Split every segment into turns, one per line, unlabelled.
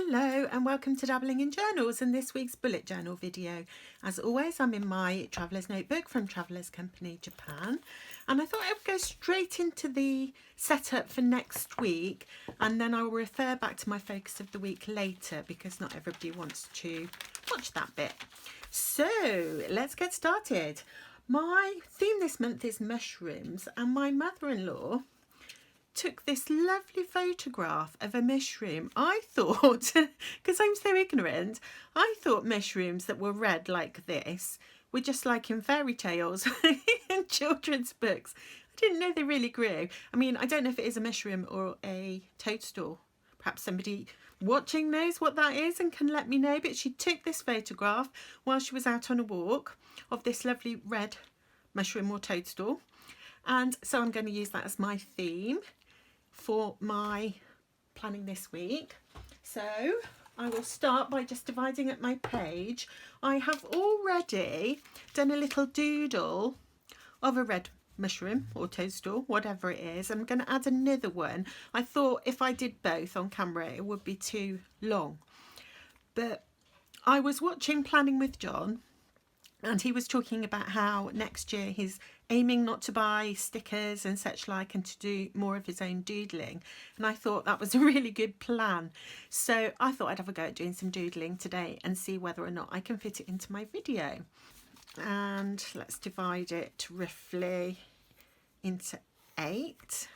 Hello and welcome to Dabbling in Journals and this week's bullet journal video. As always, I'm in my Traveller's Notebook from Traveller's Company Japan, and I thought I would go straight into the setup for next week, and then I'll refer back to my focus of the week later because not everybody wants to watch that bit. So let's get started. My theme this month is mushrooms, and my mother-in-law took this lovely photograph of a mushroom. I thought, because I'm so ignorant, I thought mushrooms that were red like this were just like in fairy tales and children's books. I didn't know they really grew. I mean, I don't know if it is a mushroom or a toadstool. Perhaps somebody watching knows what that is and can let me know. But she took this photograph while she was out on a walk of this lovely red mushroom or toadstool. And so I'm going to use that as my theme for my planning this week. So I will start by just dividing up my page. I have already done a little doodle of a red mushroom or toadstool, whatever it is. I'm going to add another one. I thought if I did both on camera it would be too long, but I was watching Planning with John, and he was talking about how next year he's aiming not to buy stickers and such like and to do more of his own doodling. And I thought that was a really good plan. So I thought I'd have a go at doing some doodling today and see whether or not I can fit it into my video. And let's divide it roughly into 8.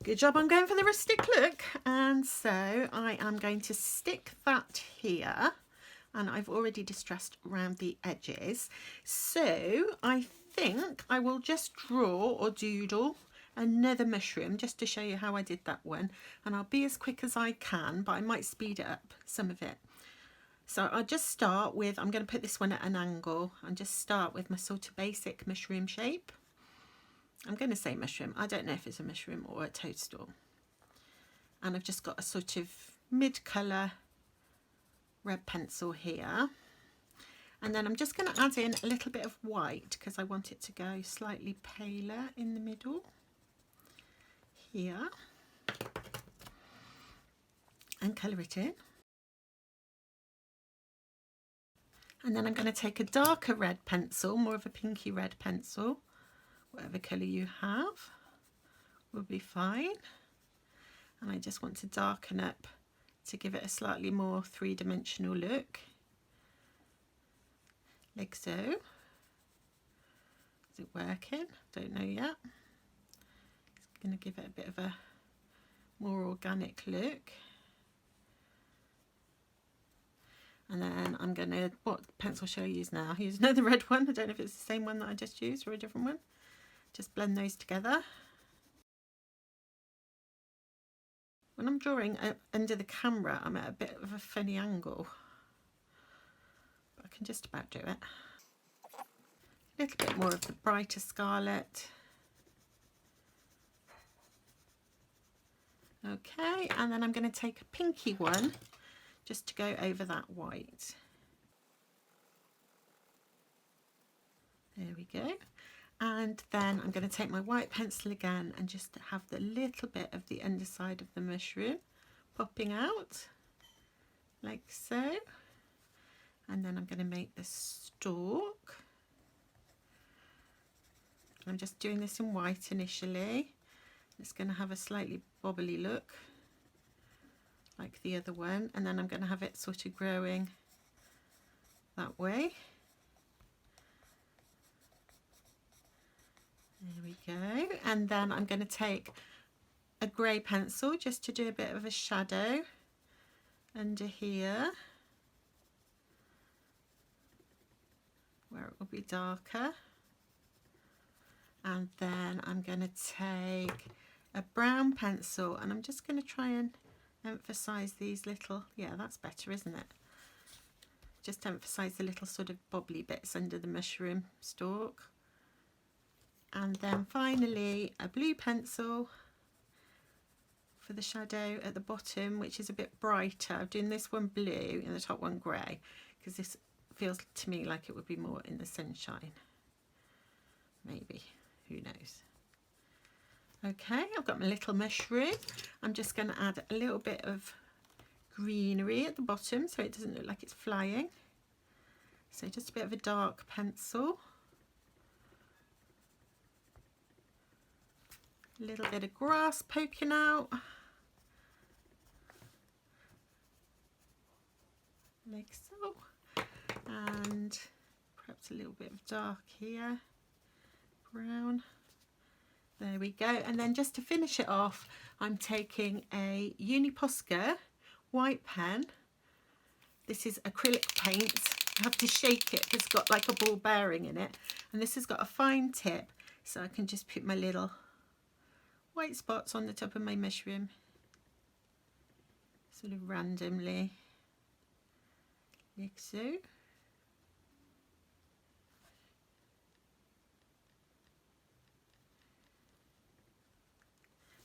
Good job on going for the rustic look. And so I am going to stick that here, and I've already distressed around the edges. So I think I will just draw or doodle another mushroom just to show you how I did that one, and I'll be as quick as I can, but I might speed it up some of it. So I'll just start with, I'm going to put this one at an angle and just start with my sort of basic mushroom shape. I'm going to say mushroom. I don't know if it's a mushroom or a toadstool. And I've just got a sort of mid-colour red pencil here. And then I'm just going to add in a little bit of white because I want it to go slightly paler in the middle here. And colour it in. And then I'm going to take a darker red pencil, more of a pinky red pencil. Whatever colour you have will be fine. And I just want to darken up to give it a slightly more three-dimensional look, like so. Is it working? Don't know yet. It's going to give it a bit of a more organic look. And then I'm going to, what pencil shall I use now? I use another red one. I don't know if it's the same one that I just used or a different one. Just blend those together. When I'm drawing under the camera, I'm at a bit of a funny angle, but I can just about do it. A little bit more of the brighter scarlet. Okay, and then I'm going to take a pinky one just to go over that white. There we go. And then I'm going to take my white pencil again and just have the little bit of the underside of the mushroom popping out, like so. And then I'm going to make the stalk. I'm just doing this in white initially. It's going to have a slightly bobbly look, like the other one. And then I'm going to have it sort of growing that way. There we go. And then I'm going to take a grey pencil just to do a bit of a shadow under here where it will be darker. And then I'm going to take a brown pencil and I'm just going to try and emphasize these little, yeah, that's better, isn't it? Just emphasize the little sort of bobbly bits under the mushroom stalk. And then finally a blue pencil for the shadow at the bottom, which is a bit brighter. I'm doing this one blue and the top one grey because this feels to me like it would be more in the sunshine. Maybe, who knows. Okay, I've got my little mushroom. I'm just going to add a little bit of greenery at the bottom so it doesn't look like it's flying. So just a bit of a dark pencil. A little bit of grass poking out. Like so. And perhaps a little bit of dark here. Brown. There we go. And then just to finish it off, I'm taking a Uniposca white pen. This is acrylic paint. I have to shake it. It's got like a ball bearing in it. And this has got a fine tip, so I can just put my little white spots on the top of my mushroom. Sort of randomly. Like so.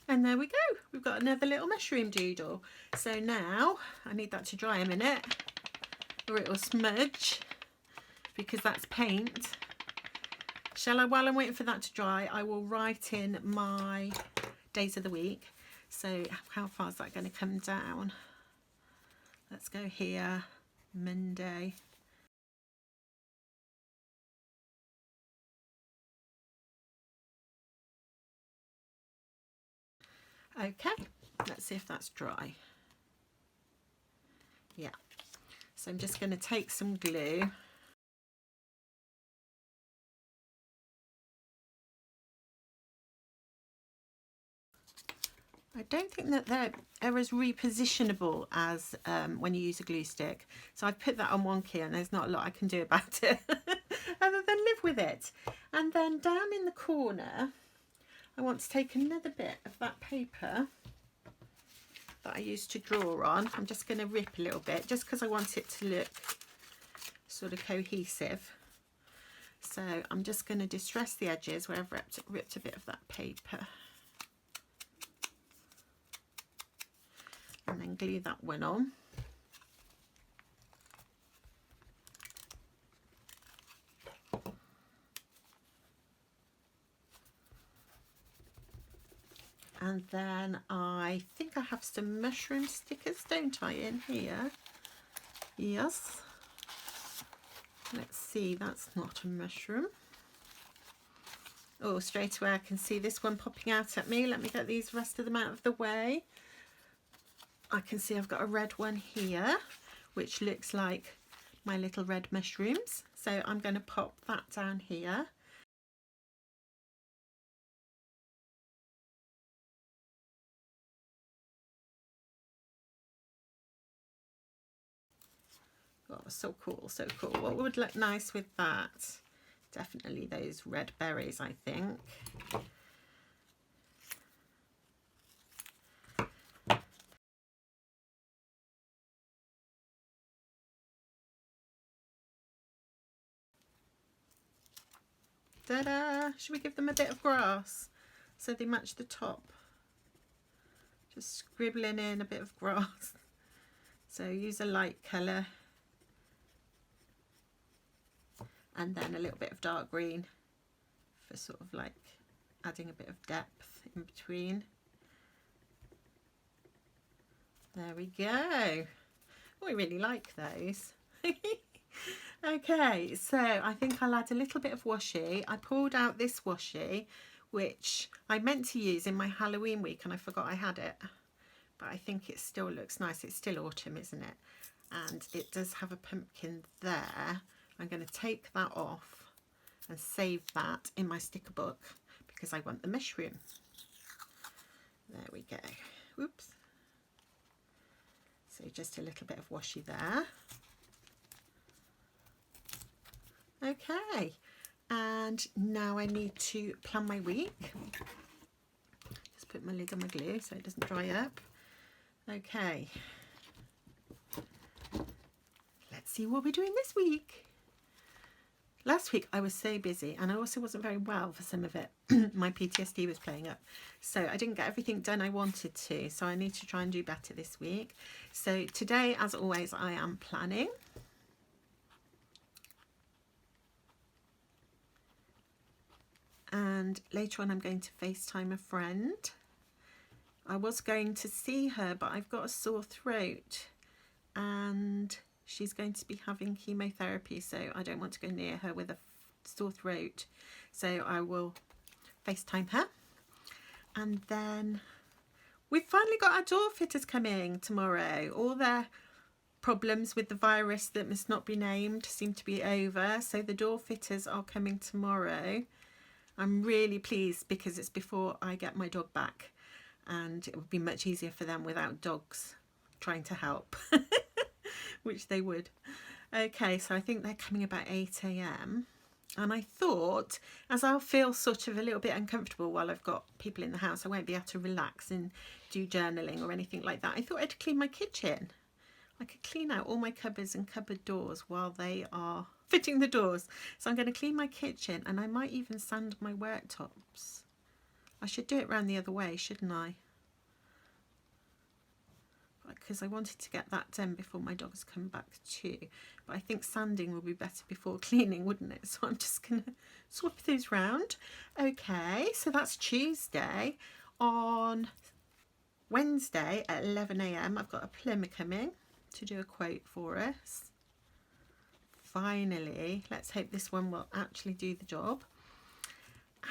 And there we go, we've got another little mushroom doodle. So now I need that to dry a minute or it will smudge because that's paint. While I'm waiting for that to dry, I will write in my days of the week. So how far is that going to come down? Let's go here, Monday. Okay, let's see if that's dry. Yeah, so I'm just going to take some glue. I don't think that they're as repositionable as when you use a glue stick. So I've put that on one key and there's not a lot I can do about it other than live with it. And then down in the corner, I want to take another bit of that paper that I used to draw on. I'm just going to rip a little bit just because I want it to look sort of cohesive. So I'm just going to distress the edges where I've ripped a bit of that paper. And then glue that one on. And then I think I have some mushroom stickers, don't I, in here? Yes. Let's see, that's not a mushroom. Oh, straight away I can see this one popping out at me. Let me get these rest of them out of the way. I can see I've got a red one here, which looks like my little red mushrooms. So I'm going to pop that down here. Oh, so cool, so cool. What would look nice with that? Definitely those red berries, I think. Ta-da! Should we give them a bit of grass so they match the top? Just scribbling in a bit of grass. So use a light colour. And then a little bit of dark green for sort of like adding a bit of depth in between. There we go. Oh, I really like those. Okay, so I think I'll add a little bit of washi. I pulled out this washi, which I meant to use in my Halloween week and I forgot I had it. But I think it still looks nice. It's still autumn, isn't it? And it does have a pumpkin there. I'm going to take that off and save that in my sticker book because I want the mushroom. There we go. Oops. So just a little bit of washi there. Okay, and now I need to plan my week. Just put my lid on my glue so it doesn't dry up. Okay, let's see what we're doing this week. Last week I was so busy and I also wasn't very well for some of it. My PTSD was playing up. So I didn't get everything done I wanted to. So I need to try and do better this week. So today, as always, I am planning. and later on I'm going to FaceTime a friend. I was going to see her, but I've got a sore throat and she's going to be having chemotherapy, so I don't want to go near her with a sore throat. So I will FaceTime her. And then we've finally got our door fitters coming tomorrow. All their problems with the virus that must not be named seem to be over, so the door fitters are coming tomorrow. I'm really pleased because it's before I get my dog back, and it would be much easier for them without dogs trying to help, which they would. Okay, so I think they're coming about 8 a.m. and I thought, as I'll feel sort of a little bit uncomfortable while I've got people in the house, I won't be able to relax and do journaling or anything like that. I thought I'd clean my kitchen. I could clean out all my cupboards and cupboard doors while they are fitting the doors. So I'm going to clean my kitchen, and I might even sand my worktops. I should do it round the other way, shouldn't I? Because I wanted to get that done before my dogs come back too. But I think sanding would be better before cleaning, wouldn't it? So I'm just going to swap those round. Okay, so that's Tuesday. On Wednesday at 11 a.m. I've got a plumber coming to do a quote for us. Finally, let's hope this one will actually do the job.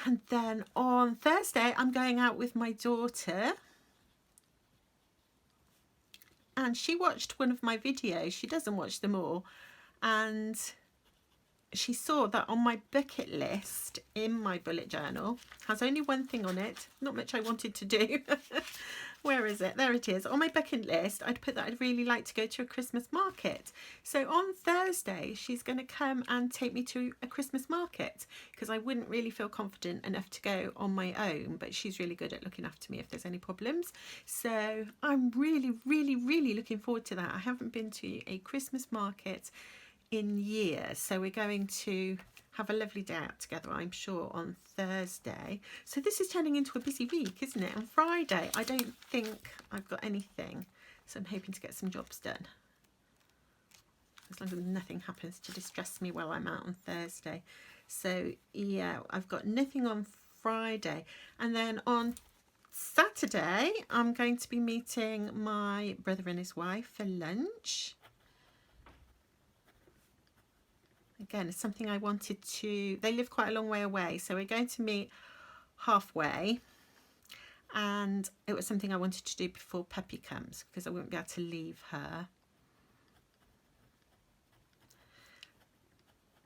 And then on Thursday I'm going out with my daughter, and she watched one of my videos. She doesn't watch them all, and she saw that on my bucket list in my bullet journal has only one thing on it. Not much I wanted to do. Where is it? There it is. On my bucket list, I'd put that I'd really like to go to a Christmas market. So on Thursday, she's going to come and take me to a Christmas market, because I wouldn't really feel confident enough to go on my own, but she's really good at looking after me if there's any problems. So I'm really, really, really looking forward to that. I haven't been to a Christmas market in years, so we're going to have a lovely day out together, I'm sure, on Thursday. So this is turning into a busy week, isn't it? On Friday I don't think I've got anything, so I'm hoping to get some jobs done, as long as nothing happens to distress me while I'm out on Thursday. So yeah, I've got nothing on Friday. And then on Saturday I'm going to be meeting my brother and his wife for lunch. Again, it's something I wanted to, they live quite a long way away, so we're going to meet halfway, and it was something I wanted to do before Peppy comes, because I won't be able to leave her.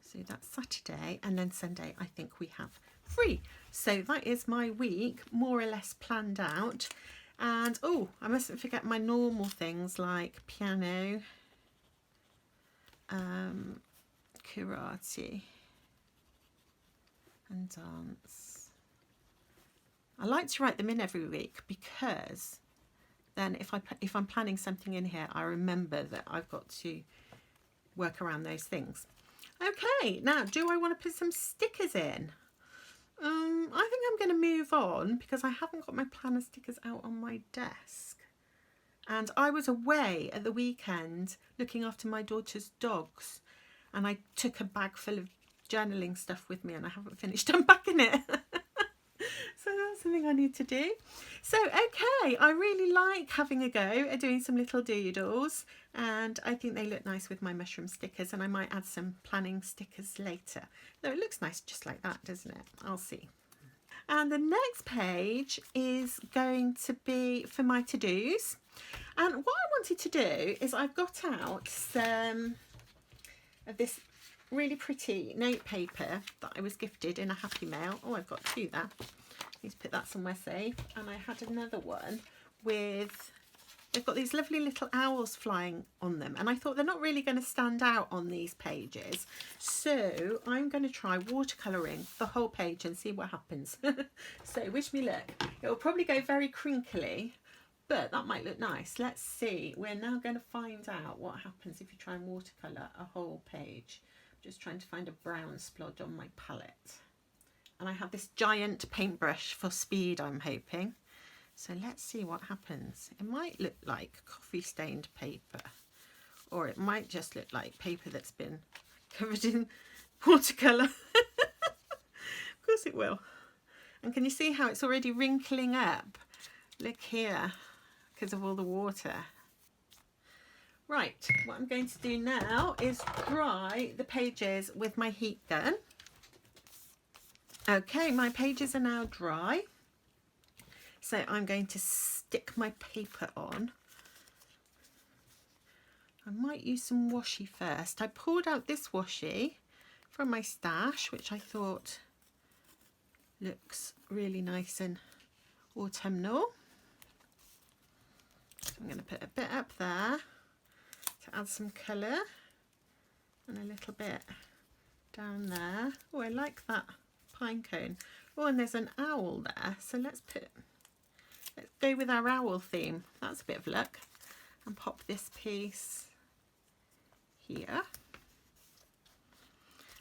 So that's Saturday, and then Sunday I think we have free. So that is my week more or less planned out. And oh, I mustn't forget my normal things like piano, karate and dance. I like to write them in every week, because then if I'm planning something in here, I remember that I've got to work around those things. Okay, now do I want to put some stickers in? I think I'm going to move on, because I haven't got my planner stickers out on my desk. And I was away at the weekend looking after my daughter's dogs, and I took a bag full of journaling stuff with me, and I haven't finished unpacking it. So that's something I need to do. So okay, I really like having a go at doing some little doodles, and I think they look nice with my mushroom stickers, and I might add some planning stickers later. Though it looks nice just like that, doesn't it? I'll see. And the next page is going to be for my to-dos. And what I wanted to do is I've got out some of this really pretty note paper that I was gifted in a Happy Mail. Oh, I've got two there. Need to put that somewhere safe. And I had another one with, they've got these lovely little owls flying on them, and I thought they're not really going to stand out on these pages, so I'm going to try watercolouring the whole page and see what happens. So wish me luck. It will probably go very crinkly, but that might look nice. Let's see. We're now going to find out what happens if you try and watercolour a whole page. I'm just trying to find a brown splodge on my palette. And I have this giant paintbrush for speed, I'm hoping. So let's see what happens. It might look like coffee stained paper, or it might just look like paper that's been covered in watercolour. Of course it will. And can you see how it's already wrinkling up? Look here, because of all the water. Right, what I'm going to do now is dry the pages with my heat gun. Okay, my pages are now dry. So I'm going to stick my paper on. I might use some washi first. I pulled out this washi from my stash, which I thought looks really nice and autumnal. So I'm going to put a bit up there to add some colour, and a little bit down there. Oh, I like that pine cone. Oh, and there's an owl there, so let's go with our owl theme. That's a bit of luck. And pop this piece here.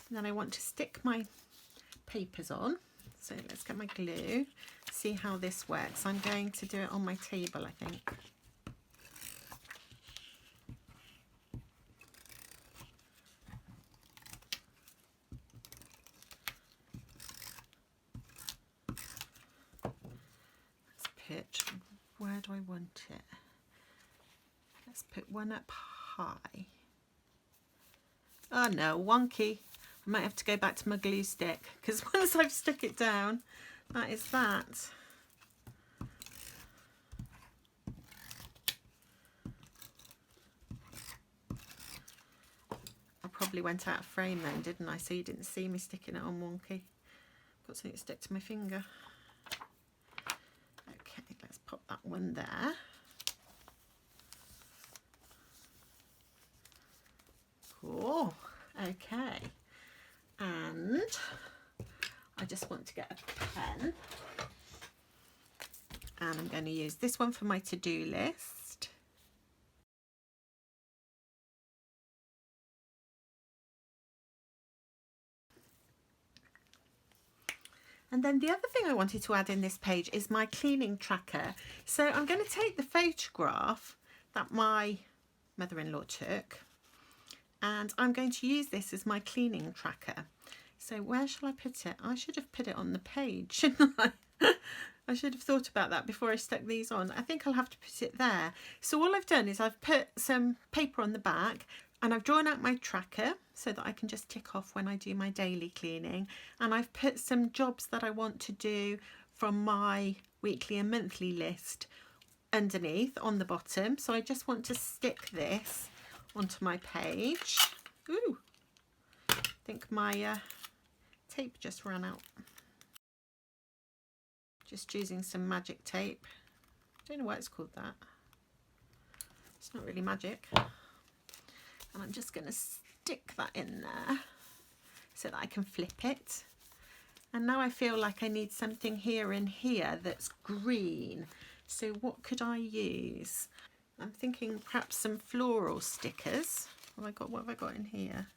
And then I want to stick my papers on. So let's get my glue, see how this works. I'm going to do it on my table, I think. Where do I want it? Let's put one up high. Oh no, wonky. I might have to go back to my glue stick, because once I've stuck it down, that is that. I probably went out of frame then, didn't I? So you didn't see me sticking it on wonky. Got something to stick to my finger. Let's pop that one there. Cool. Okay. And I just want to get a pen. And I'm going to use this one for my to-do list. And then the other thing I wanted to add in this page is my cleaning tracker. So I'm going to take the photograph that my mother-in-law took, and I'm going to use this as my cleaning tracker. So where shall I put it? I should have put it on the page, shouldn't I? I should have thought about that before I stuck these on. I think I'll have to put it there. So all I've done is I've put some paper on the back, and I've drawn out my tracker so that I can just tick off when I do my daily cleaning. And I've put some jobs that I want to do from my weekly and monthly list underneath on the bottom. So I just want to stick this onto my page. Ooh, I think my tape just ran out. Just using some magic tape. Don't know why it's called that. It's not really magic. And I'm just going to stick that in there so that I can flip it. And now I feel like I need something here and here that's green. So what could I use? I'm thinking perhaps some floral stickers. What have I got in here?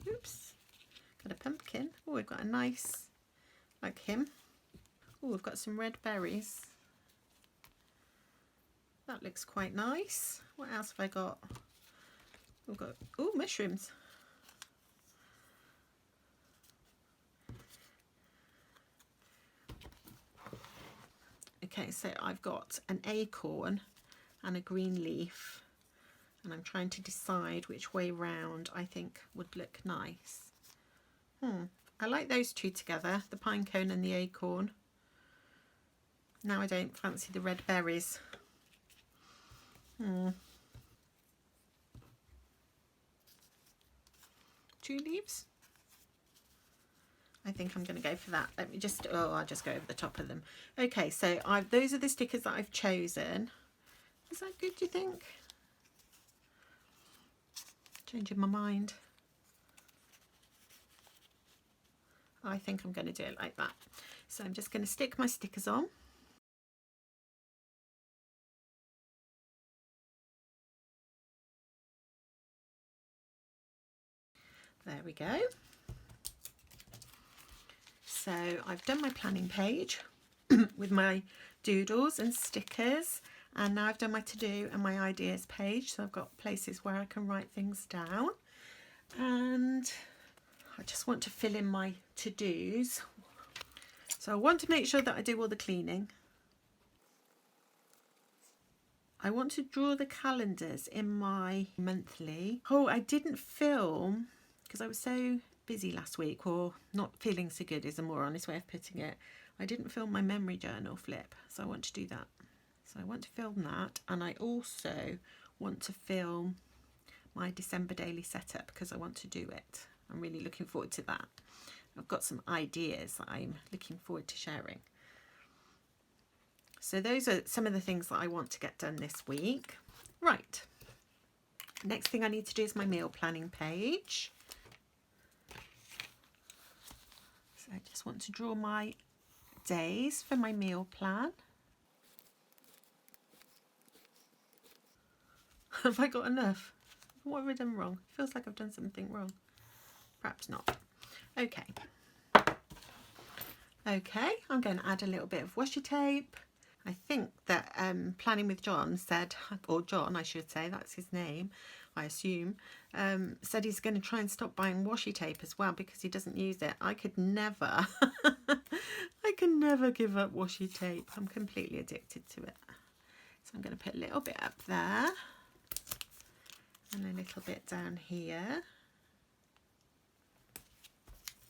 Oops, got a pumpkin. Oh, we've got a nice, like him. Oh, we've got some red berries. That looks quite nice. What else have I got? We've got, oh, mushrooms. Okay, so I've got an acorn and a green leaf, and I'm trying to decide which way round I think would look nice. I like those two together, the pine cone and the acorn. Now I don't fancy the red berries. Two leaves? I think I'm going to go for that. Let me just, I'll just go over the top of them. Okay, so those are the stickers that I've chosen. Is that good, do you think? Changing my mind. I think I'm going to do it like that. So I'm just going to stick my stickers on. There we go. So I've done my planning page with my doodles and stickers, and now I've done my to-do and my ideas page. So I've got places where I can write things down, and I just want to fill in my to-dos. So I want to make sure that I do all the cleaning. I want to draw the calendars in my monthly. Oh, I didn't film because I was so busy last week, or not feeling so good is a more honest way of putting it. I didn't film my memory journal flip, so I want to do that. So I want to film that, and I also want to film my December daily setup because I want to do it. I'm really looking forward to that. I've got some ideas that I'm looking forward to sharing. So those are some of the things that I want to get done this week. Right. Next thing I need to do is my meal planning page. So I just want to draw my days for my meal plan. Have I got enough? What have I done wrong? It feels like I've done something wrong. Perhaps not. Okay. Okay, I'm going to add a little bit of washi tape. I think that Planning with John said, or John I should say, that's his name, I assume, said he's going to try and stop buying washi tape as well because he doesn't use it. I could never, I can never give up washi tape. I'm completely addicted to it. So I'm going to put a little bit up there and a little bit down here.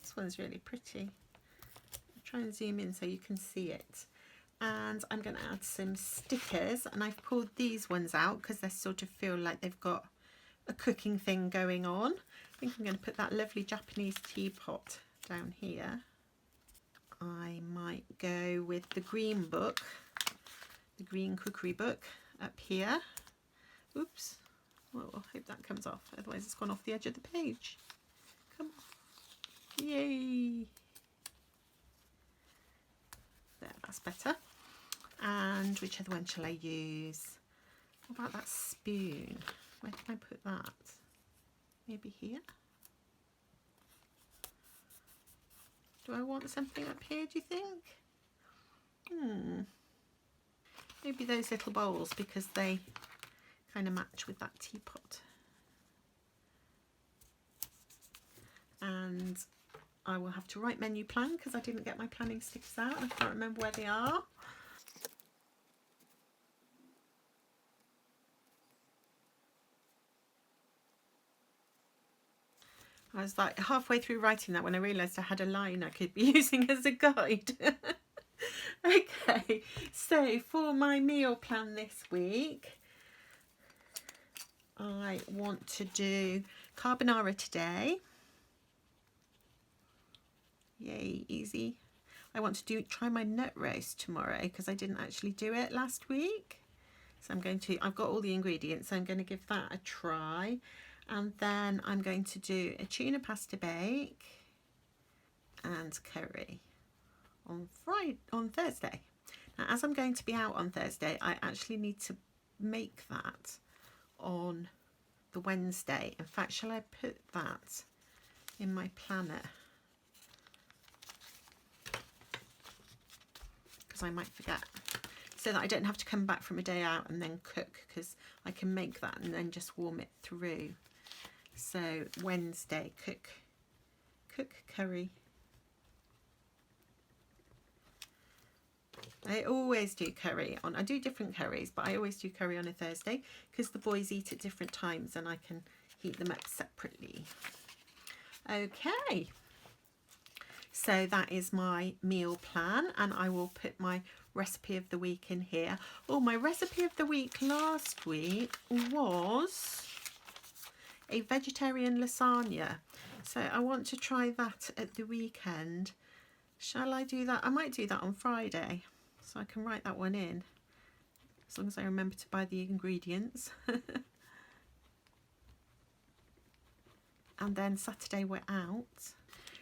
This one's really pretty. I'll try and zoom in so you can see it. And I'm going to add some stickers, and I've pulled these ones out because they sort of feel like they've got a cooking thing going on. I think I'm going to put that lovely Japanese teapot down here. I might go with the green book, the green cookery book up here. Oops. Well, I hope that comes off, otherwise it's gone off the edge of the page. Come on. Yay. There, that's better. And which other one shall I use? What about that spoon? Where can I put that? Maybe here? Do I want something up here, do you think? Maybe those little bowls because they kind of match with that teapot. And I will have to write menu plan because I didn't get my planning stickers out. I can't remember where they are. I was like halfway through writing that when I realised I had a line I could be using as a guide. Okay, so for my meal plan this week, I want to do carbonara today. Yay, easy. I want to try my nut roast tomorrow because I didn't actually do it last week. So I've got all the ingredients, so I'm going to give that a try. And then I'm going to do a tuna pasta bake and curry on Thursday. Now, as I'm going to be out on Thursday, I actually need to make that on the Wednesday. In fact, shall I put that in my planner? Because I might forget. So that I don't have to come back from a day out and then cook, because I can make that and then just warm it through. So Wednesday, cook, curry. I always do curry on, I do different curries, but I always do curry on a Thursday because the boys eat at different times and I can heat them up separately. Okay, so that is my meal plan, and I will put my recipe of the week in here. Oh, my recipe of the week last week was a vegetarian lasagna, so I want to try that at the weekend. Shall I do that? I might do that on Friday, so I can write that one in as long as I remember to buy the ingredients. And then Saturday we're out.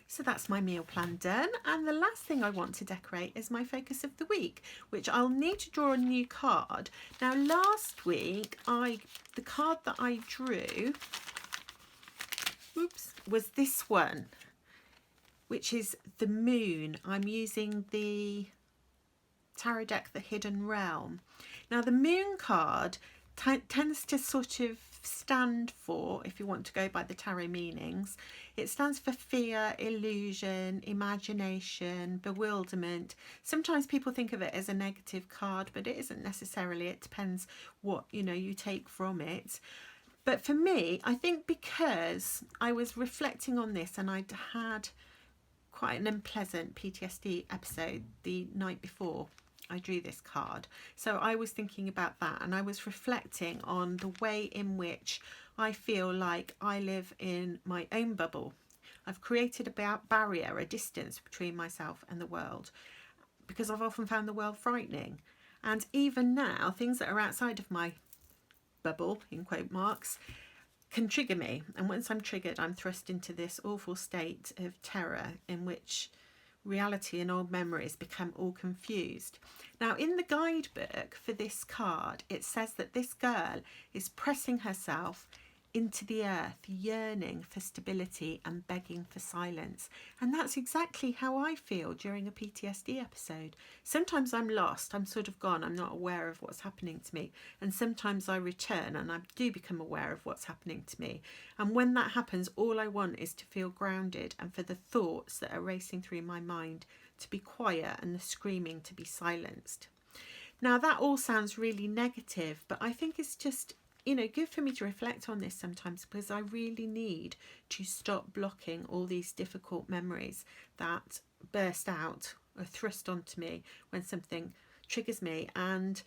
So that's my meal plan done, and the last thing I want to decorate is my focus of the week, which I'll need to draw a new card. Now last week the card that I drew, was this one, which is the moon. I'm using the tarot deck, The Hidden Realm. Now the moon card tends to sort of stand for, if you want to go by the tarot meanings, it stands for fear, illusion, imagination, bewilderment. Sometimes people think of it as a negative card, but it isn't necessarily. It depends what, you know, you take from it. But for me, I think because I was reflecting on this and I'd had quite an unpleasant PTSD episode the night before I drew this card. So I was thinking about that, and I was reflecting on the way in which I feel like I live in my own bubble. I've created a barrier, a distance between myself and the world, because I've often found the world frightening. And even now, things that are outside of my bubble, in quote marks, can trigger me. And once I'm triggered, I'm thrust into this awful state of terror in which reality and old memories become all confused. Now, in the guidebook for this card, it says that this girl is pressing herself into the earth, yearning for stability and begging for silence. And that's exactly how I feel during a PTSD episode. Sometimes I'm lost, I'm sort of gone, I'm not aware of what's happening to me. And sometimes I return and I do become aware of what's happening to me. And when that happens, all I want is to feel grounded and for the thoughts that are racing through my mind to be quiet and the screaming to be silenced. Now, that all sounds really negative, but I think it's just, you know, good for me to reflect on this sometimes, because I really need to stop blocking all these difficult memories that burst out or thrust onto me when something triggers me. And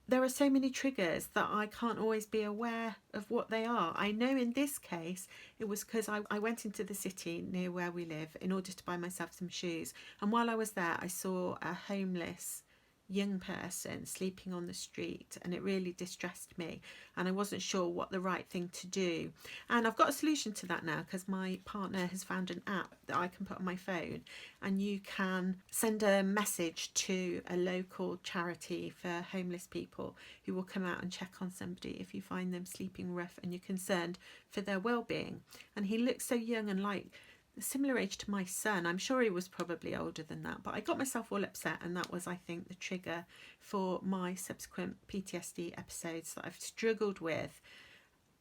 there are so many triggers that I can't always be aware of what they are. I know in this case, it was because I went into the city near where we live in order to buy myself some shoes. And while I was there, I saw a homeless young person sleeping on the street, and it really distressed me, and I wasn't sure what the right thing to do. And I've got a solution to that now, because my partner has found an app that I can put on my phone, and you can send a message to a local charity for homeless people who will come out and check on somebody if you find them sleeping rough and you're concerned for their well-being. And he looks so young and like a similar age to my son. I'm sure he was probably older than that, but I got myself all upset, and that was, I think, the trigger for my subsequent PTSD episodes that I've struggled with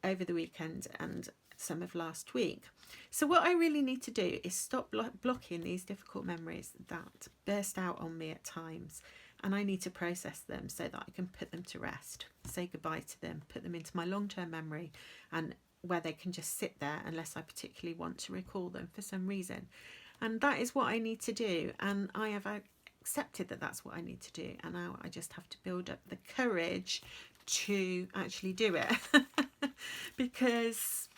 over the weekend and some of last week. So what I really need to do is stop blocking these difficult memories that burst out on me at times, and I need to process them so that I can put them to rest, say goodbye to them, put them into my long-term memory, and where they can just sit there unless I particularly want to recall them for some reason. And that is what I need to do, and I have accepted that that's what I need to do, and now I just have to build up the courage to actually do it because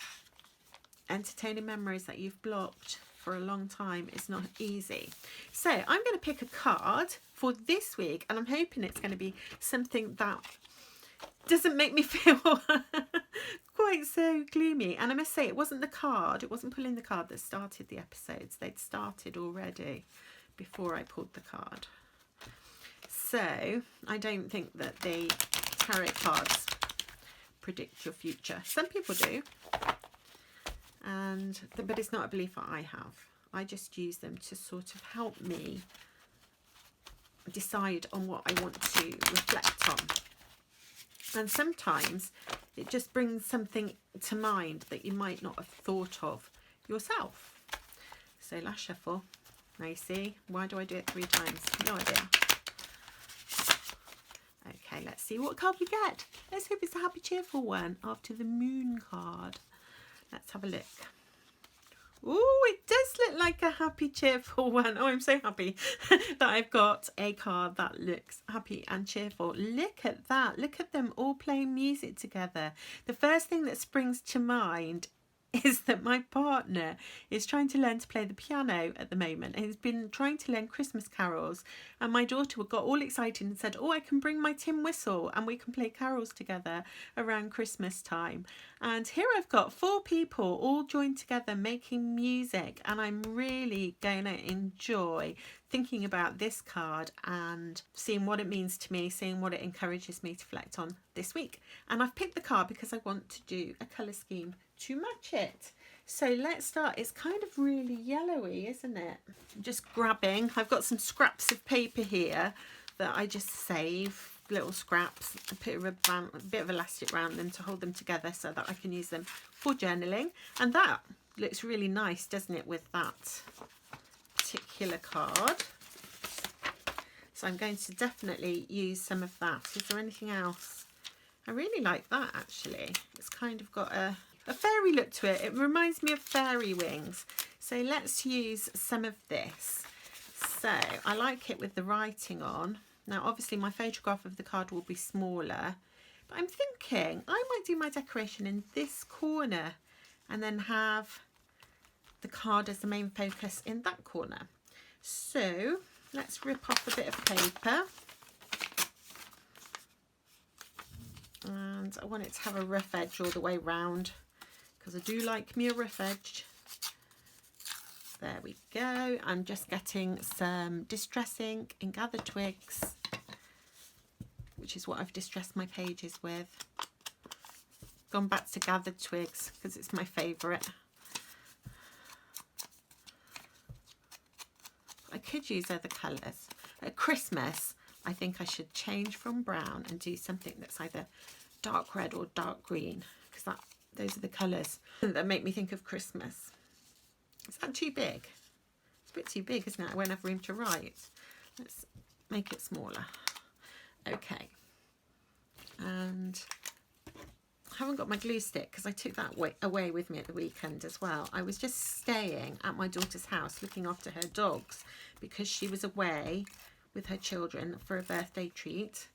entertaining memories that you've blocked for a long time is not easy. So I'm going to pick a card for this week, and I'm hoping it's going to be something that doesn't make me feel quite so gloomy. And I must say, it wasn't pulling the card that started the episodes. They'd started already before I pulled the card. So I don't think that the tarot cards predict your future. Some people do, but it's not a belief that I have. I just use them to sort of help me decide on what I want to reflect on. And sometimes it just brings something to mind that you might not have thought of yourself. So last shuffle. Now you see, why do I do it 3 times? No idea. Okay, let's see what card we get. Let's hope it's a happy, cheerful one after the moon card. Let's have a look. Oh, it does look like a happy, cheerful one. Oh, I'm so happy that I've got a card that looks happy and cheerful. Look at that. Look at them all playing music together. The first thing that springs to mind is that my partner is trying to learn to play the piano at the moment, and he's been trying to learn Christmas carols, and my daughter got all excited and said, oh, I can bring my tin whistle and we can play carols together around Christmas time. And here I've got 4 people all joined together making music, and I'm really going to enjoy thinking about this card and seeing what it means to me, seeing what it encourages me to reflect on this week. And I've picked the card because I want to do a colour scheme to match it. So let's start. It's kind of really yellowy, isn't it? I'm just grabbing. I've got some scraps of paper here that I just save little scraps. I put a bit of elastic around them to hold them together so that I can use them for journaling. And that looks really nice, doesn't it, with that particular card. So I'm going to definitely use some of that. Is there anything else? I really like that, actually. It's kind of got a fairy look to it. It reminds me of fairy wings. So let's use some of this. So I like it with the writing on. Now, obviously, my photograph of the card will be smaller. But I'm thinking I might do my decoration in this corner and then have the card as the main focus in that corner. So let's rip off a bit of paper. And I want it to have a rough edge all the way round because I do like me a rough edge. There we go. I'm just getting some distress ink in Gather Twigs, which is what I've distressed my pages with. Gone back to Gather Twigs because it's my favourite. I could use other colours. At Christmas, I think I should change from brown and do something that's either dark red or dark green, because those are the colours that make me think of Christmas. Is that too big? It's a bit too big, isn't it? I won't have room to write. Let's make it smaller. Okay. And I haven't got my glue stick because I took that away with me at the weekend as well. I was just staying at my daughter's house looking after her dogs because she was away with her children for a birthday treat.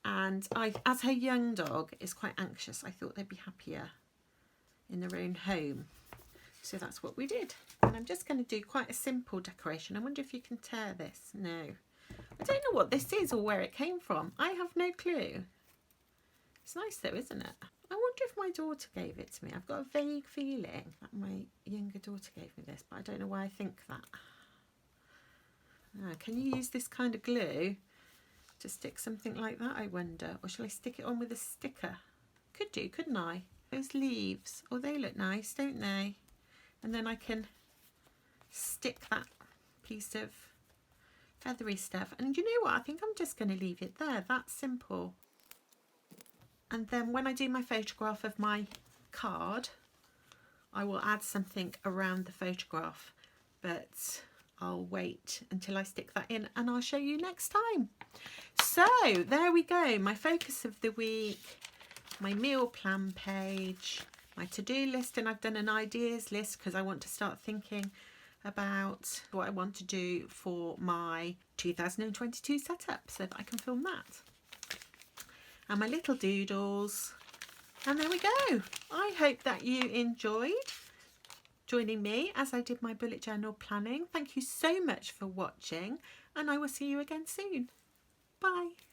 And as her young dog is quite anxious, I thought they'd be happier in their own home. So that's what we did. And I'm just going to do quite a simple decoration. I wonder if you can tear this. No. I don't know what this is or where it came from. I have no clue. It's nice though, isn't it? I wonder if my daughter gave it to me. I've got a vague feeling that my younger daughter gave me this, but I don't know why I think that. Can you use this kind of glue to stick something like that, I wonder? Or shall I stick it on with a sticker? Could do, couldn't I? Those leaves, oh, they look nice, don't they? And then I can stick that piece of feathery stuff. And you know what? I think I'm just going to leave it there. That's simple. And then when I do my photograph of my card, I will add something around the photograph. But I'll wait until I stick that in and I'll show you next time. So there we go. My focus of the week, my meal plan page, my to-do list, and I've done an ideas list because I want to start thinking about what I want to do for my 2022 setup so that I can film that. And my little doodles. And there we go. I hope that you enjoyed joining me as I did my bullet journal planning. Thank you so much for watching, and I will see you again soon. Bye.